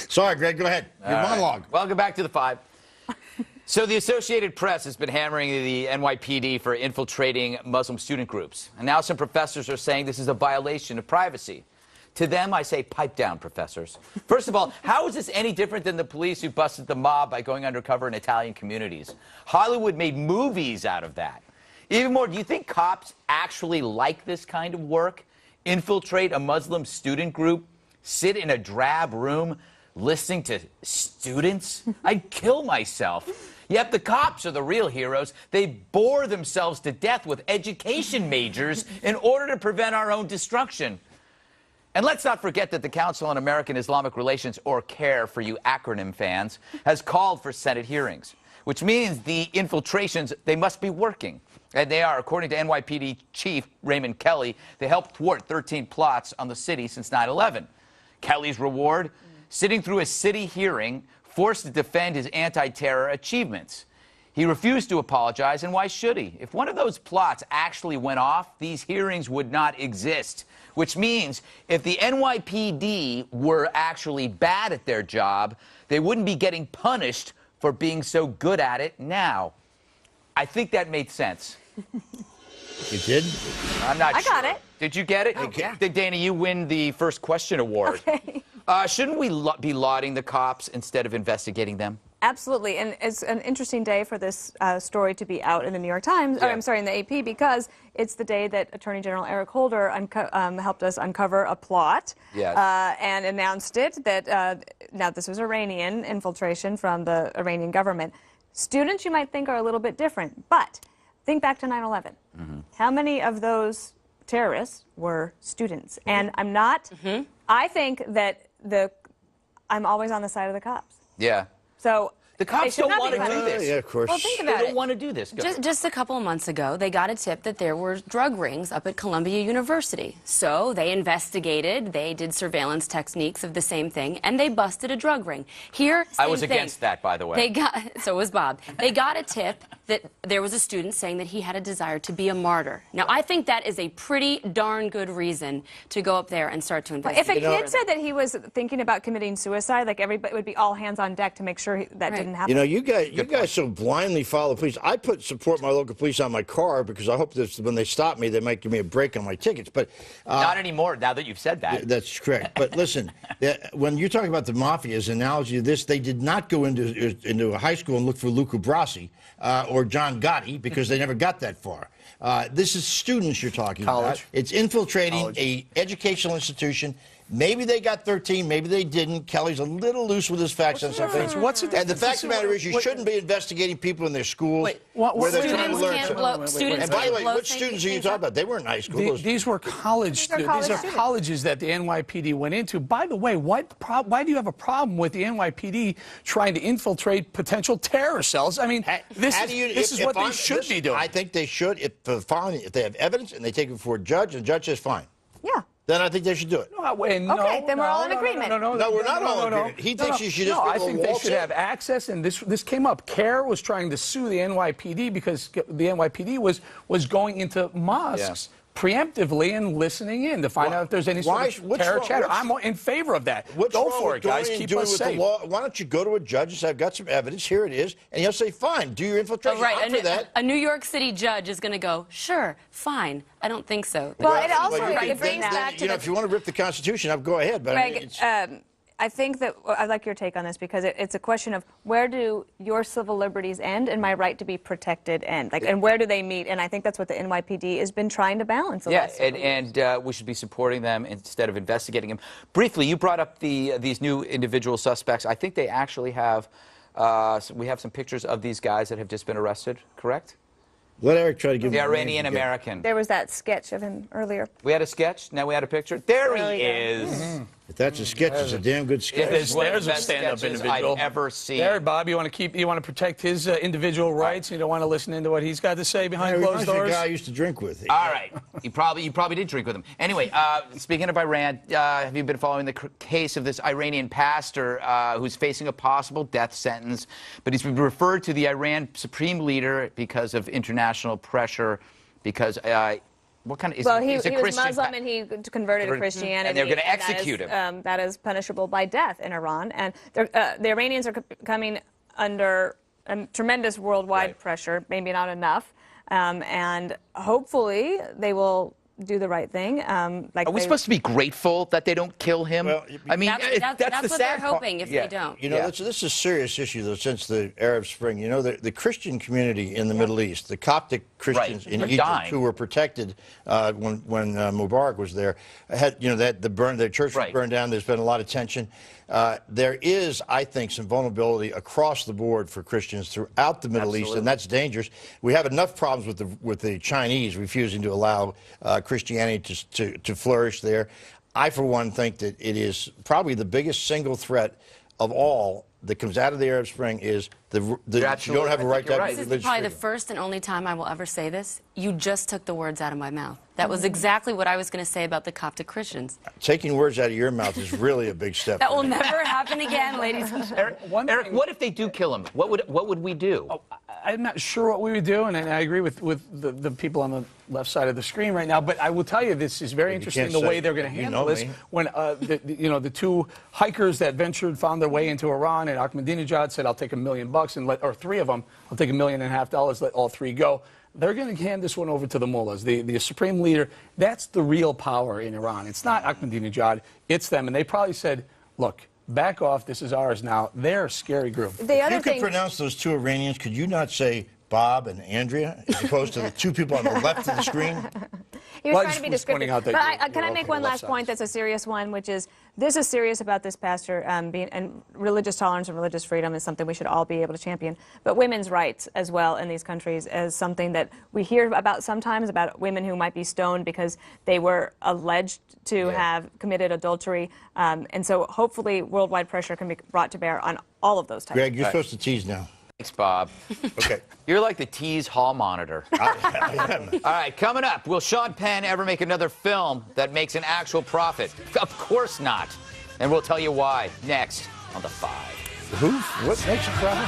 Sorry, Greg, go ahead. Your monologue. Right. Welcome back to the Five. So the Associated Press has been hammering the NYPD for infiltrating Muslim student groups. And now some professors are saying this is a violation of privacy. To them, I say, pipe down, professors. First of all, how is this any different than the police who busted the mob by going undercover in Italian communities? Hollywood made movies out of that. Even more, do you think cops actually like this kind of work? Infiltrate a Muslim student group? Sit in a drab room listening to students? I'd kill myself. Yet the cops are the real heroes. They bore themselves to death with education majors in order to prevent our own destruction. And let's not forget that the Council on American Islamic Relations, or CARE for you acronym fans, has called for Senate hearings, which means the infiltrations, they must be working. And they are, according to NYPD Chief Raymond Kelly, they helped thwart 13 plots on the city since 9/11. Kelly's reward? Sitting through a city hearing, forced to defend his anti-terror achievements. He refused to apologize, and why should he? If one of those plots actually went off, these hearings would not exist. Which means if the NYPD were actually bad at their job, they wouldn't be getting punished for being so good at it now. I think that made sense. You did? I'm not sure. I got it. Did you get it? Oh, yeah. Dana, you win the first question award. Okay. Shouldn't we be lauding the cops instead of investigating them? Absolutely, and it's an interesting day for this story to be out in the New York Times, Yeah. or I'm sorry, in the AP, because it's the day that Attorney General Eric Holder helped us uncover a plot. Yes. And announced it that, now this was Iranian infiltration from the Iranian government. Students, you might think, are a little bit different, but think back to 9/11. How many of those terrorists were students? And I'm not, I think that I'm always on the side of the cops. Yeah. So the cops don't want to do this. Yeah, of course. Well, think They about don't it. want to do this. Just a couple of months ago, they got a tip that there were drug rings up at Columbia University. So they investigated, they did surveillance techniques of the same thing, and they busted a drug ring. Here, same I was thing. against that, by the way. So was Bob. They got a tip that there was a student saying that he had a desire to be a martyr. Now, I think that is a pretty darn good reason to go up there and start to if investigate. a kid said that he was thinking about committing suicide, like everybody would be all hands on deck to make sure that didn't happen. You know, you guys so blindly follow the police. I support my local police on my car because I hope that when they stop me, they might give me a break on my tickets. But not anymore, now that you've said that. That's correct. But listen, when you talk about the mafia's analogy of this, they did not go into a high school and look for Luca Brasi or John Gotti because they never got that far. This is students you're talking about. It's infiltrating a educational institution. Maybe they got 13, maybe they didn't. Kelly's a little loose with his facts on something. And the fact of the matter is, you shouldn't be investigating people in their schools where they're trying to learn something. And by the way, which students are you talking about? They weren't in high school. These were college students. These are colleges that the NYPD went into. By the way, why do you have a problem with the NYPD trying to infiltrate potential terror cells? I mean, this is what they should be doing. I think they should, if they have evidence and they take it before a judge, and the judge says fine. Yeah. Then I think they should do it. Okay, then we're all in agreement. No, we're not all in agreement. He thinks you should just I think they should have access, and this came up. CARE was trying to sue the NYPD because the NYPD was going into mosques preemptively and listening in to find out if there's any sort of terror chatter. I'm in favor of that. Go for it, guys. Keep us safe. Why don't you go to a judge and say, I've got some evidence, here it is, and he'll say, fine, do your infiltration. A New York City judge is going to go, sure, fine. I don't think so. Well, it also it brings back to if you want to rip the Constitution up, go ahead. But Greg, I think that I'd like your take on this because it's a question of where do your civil liberties end and my right to be protected end, and where do they meet? And I think that's what the NYPD has been trying to balance. And we should be supporting them instead of investigating them. Briefly, you brought up these new individual suspects. I think they actually have. We have some pictures of these guys that have just been arrested. Correct? Let Eric try to give the Iranian American. There was that sketch of him earlier. We had a sketch. Now we had a picture. There he is. If that's a sketch, it's a damn good sketch. There's a stand-up individual I've ever seen. There, Bob, you want to protect his individual rights. You don't want to listen into what he's got to say behind closed doors. The guy I used to drink with. All right, you probably did drink with him. Anyway, speaking of Iran, have you been following the case of this Iranian pastor who's facing a possible death sentence? But he's been referred to the Iran supreme leader because of international pressure, because What kind of? Is, Well, he is a was Christian Muslim and he converted to Christianity. And they're going to that is, execute him. That is punishable by death in Iran. And the Iranians are coming under tremendous worldwide pressure, maybe not enough. And hopefully they will do the right thing. Are we supposed to be grateful that they don't kill him? Well, I mean, That's the what sad they're part. hoping if they don't. You know, this is a serious issue, though, since the Arab Spring. You know, the Christian community in the Middle East, the Coptic Christians in They're Egypt dying. who were protected when Mubarak was there, had, you know, their church was burned down. There's been a lot of tension. There is, I think, some vulnerability across the board for Christians throughout the Middle East, and that's dangerous. We have enough problems with the Chinese refusing to allow Christianity to flourish there. I, for one, think that it is probably the biggest single threat of all that comes out of the Arab Spring is you don't have a right to have religious This is probably the freedom. first and only time I will ever say this. You just took the words out of my mouth. That was exactly what I was going to say about the Coptic Christians. Taking words out of your mouth is really a big step. That will never happen again, ladies and gentlemen. Eric, what if they do kill him? What would we do? I'm not sure what we would do, and I agree with the people on the left side of the screen right now. But I will tell you, this is very interesting the way they're going to handle this. When the two hikers that found their way into Iran, and Ahmadinejad said, "I'll take $1 million," or three of them, "I'll take $1.5 million, let all three go." They're going to hand this one over to the mullahs, the supreme leader. That's the real power in Iran. It's not Ahmadinejad, it's them. And they probably said, "Look, back off. This is ours now." They're a scary group. If you could pronounce those two Iranians, could you not say Bob and Andrea as opposed to the two people on the left of the screen? He was trying to be descriptive. But can I make one last side. point that's a serious one, which is this is serious about this pastor and religious tolerance and religious freedom is something we should all be able to champion. But women's rights as well in these countries is something that we hear about sometimes about women who might be stoned because they were alleged to have committed adultery. And so hopefully worldwide pressure can be brought to bear on all of those types. Greg, you're supposed to tease now. Thanks, Bob. Okay. You're like the Tease hall monitor. I am. All right, coming up, will Sean Penn ever make another film that makes an actual profit? Of course not. And we'll tell you why next on The Five. Who? What makes you cry?